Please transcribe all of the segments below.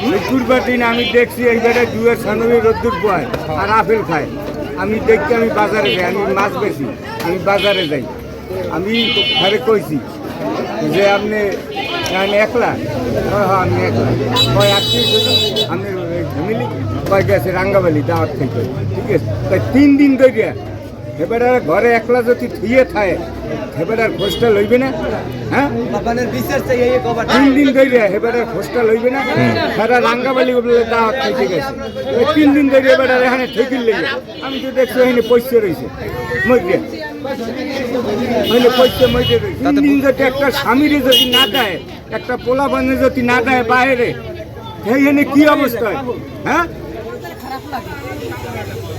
শুক্রবার দিন আমি দেখছি এইবারে দুয়ের সামনে রোদ্দুর পোয়ায় আর আপেল খায়। আমি দেখছি, আমি বাজারে যাই, আমি মাছ বেশি, আমি বাজারে যাই। আমি ঘরে কইছি যে আপনি একলা? হ্যাঁ, আমি একলা। কয় আত্মীয় স্বজন আমি ফ্যামিলি কয় গেছে রাঙ্গাবালি দাওয়ার থেকে, ঠিক আছে? তাই 3 দিন ধরে এবারে ঘরে একলা যদি থুয়ে থাকে এবারে খোঁজটা লইবে না? হ্যাঁ, 3 দিন ধরে এবারে খোঁজটা লইবে না? সারা রাঙ্গাবালি বলে দাওয়ার থেকে গেছে, 3 দিন ধরে এবারে এখানে ঠেকিল লেগে আমি তো দেখছি এখানে পয়সা রয়েছে মধ্যে পয়সা মধ্যে রয়েছে। 3 দিন যদি একটা স্বামীরে যদি না দেয়, একটা পোলা বানে যদি না দেয় বাইরে, সেইখানে কি অবস্থা হয়? হ্যাঁ,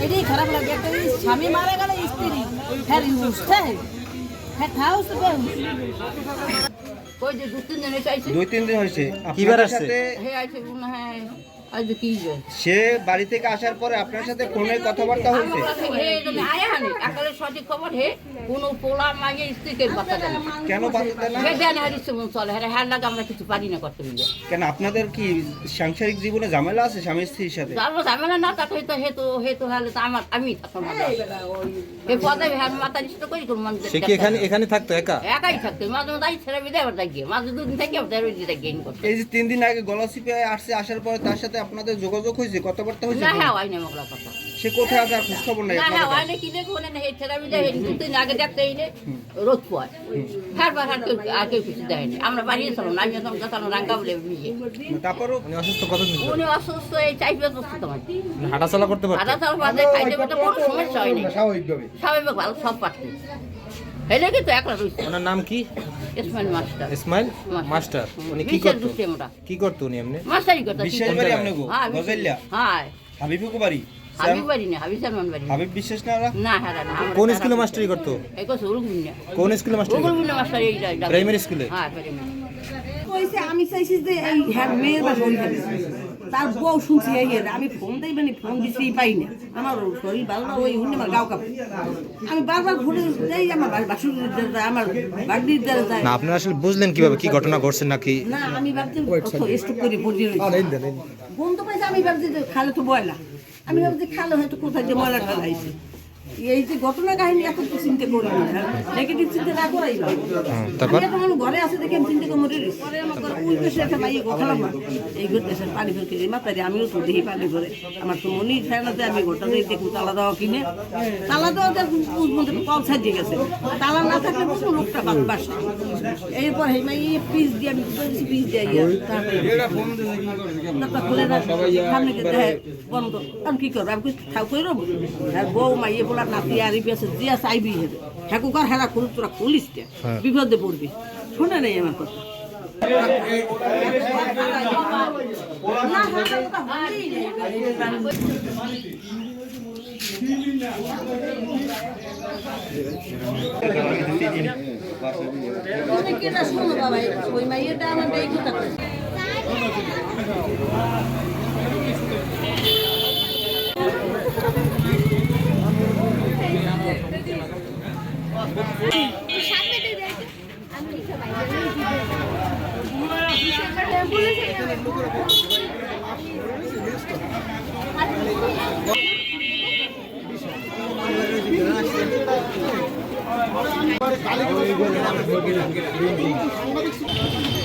এটাই খারাপ লাগে। একটা স্বামী মারা গেলে স্ত্রী হ্যাঁ উঠছে হ্যাঁ খাও তো ওই যে 2-3 দিন হয়েছে কিবার আসছে? হ্যাঁ আছে মনে হয় আজ কি যে সে বাড়ি থেকে আসার পরে আপনার সাথে ফোনে কথাবার্তা হয়েছে? আকালে সঠিক খবর হে কোনো পোলা মাগে স্ত্রীকে বাতা দেন কেন বাধা দেয় না? হে দেন হারিছে মন চলে হ্যাঁ হ্যাঁ লাগে আমরা কিছু পারি না করতে মিলে। কেন আপনাদের কি সাংসারিক জীবনে ঝামেলা আছে স্বামী স্ত্রীর সাথে? যার ঝামেলা না থাকলে তো হেতু হলে তো আমার আমি থাকতাম না এই পদে হ্যাঁ মাথা নিশ্চিত করি কোন মানুষ সে কি এখানে থাকতো একা? একাই থাকতো, মাঝে মাঝে ছেড়ে বিদে আবার থাকিয়ে মাঝে 2 দিন থেকে আবার ওই দিকে গেইন করতে। এই যে 3 দিন আগে গলাচিপে আসছে, আসার পরে তার সাথে আপনাদের যোগাযোগ হয়েছে, কথাবার্তা হয়েছে? না হ্যাঁ আইনে মগলা কথা সে কোথায় আছে আর খোঁজ খবর নাই না আপনাদের হ্যাঁ কাছে? আইনে কি দেখো না এই ছেড়ে বিদে 2 দিন আগে দেখতে এইনে রোদ পয় হ্যাঁ বার আগে কিছু দেয়নি। আমরা বাড়িয়েছিলাম না, আমি তখন কথা রাঙ্গা বলে নিয়ে তারপরও উনি অসুস্থ কতদিন ধরে? উনি অসুস্থ এই 4 বছর তোমার হাঁটাচলা করতে পারতো? আধা সাল বাদে খাইতে পারতে কোনো সমস্যা হয়নি, স্বাভাবিক ভালো সব পারছে। হেলে কি তো একলা রইছে। ওনার নাম কি? ইসমাইল মাস্টার। ইসমাইল মাস্টার। উনি কি বিশেষ করতো? দুষ্টি আমরা কি করতো উনি এমনি? মাস্টারি করতে বিশ্বাস বাড়ি আপনাকে গজাইল্লা হ্যাঁ হাবিবুকু বাড়ি? হাবিব বাড়ি না হাবিব সালমান বাড়ি হাবিব বিশ্বাস না ওরা? না হ্যাঁ না কোন স্কুলে মাস্টারি করতো? এই কো সুরগুন্না কোন স্কুলে মাস্টারি করতো? সুরগুন্না মাস্টার এই প্রাইমারি স্কুলে? হ্যাঁ প্রাইমারি। কইছে আমি চাইছি যে এই হ্যাঁ মেয়ের বাসা ওইখানে, তার বউ শুনছি এই আমি ফোন দেই মানে ফোন দিছি পাই না, আমার শরীর ভালো না, ওই হুন্নে আমার গাও কাঁপে, আমি বারবার ঘুরে যাই আমার বাসুর আমার বাড়ির দ্বারা যায় না, আপনারা আসলে বুঝলেন কিভাবে কি ঘটনা ঘটছে নাকি? না। আমি ভাবছি স্টক করে পড়ে রয়েছি, বন্ধু পাইছে, আমি ভাবছি যে খালে তো বয়লা, আমি ভাবছি খালে হয়তো কোথায় যে ময়লা ঠালাইছে। এই যে ঘটনা কাহিনী এত তো চিন্তা করি না, নেগেটিভ চিন্তা না করাই তারপর ঘরে আছে দেখে আমি চিন্তা করে পরে আমার ওই দেশে একটা মাইয়ে গোখালাম না এই দেশের পানি ফেলকে মাতারি আমিও তো দেখি পানি করে আমার তো মনেই থাকে না যে আমি ঘটনা দেখুন তালা দেওয়া কিনে, তালা দেওয়া কল সাজিয়ে গেছে, তালা না থাকলে কোনো লোকটা বাসা। এরপর এই মাইয়ে পিস দিয়ে আমি পিস দিয়ে তারপর খুলে না সামনে দেখে বন্ধ, আমি কি করবো, আমি খাও করে রব আর বউ মাইয়ে বলার নাতি আর আছে দিয়া চাইবি হেবে হ্যাকুকার হেরা খুল তোরা খুলিস বিপদে পড়বি, শোনে নেই আমার কথা। শোনো বাবা ওই মাইয়েটা আমার এই কথা সাংবাদিক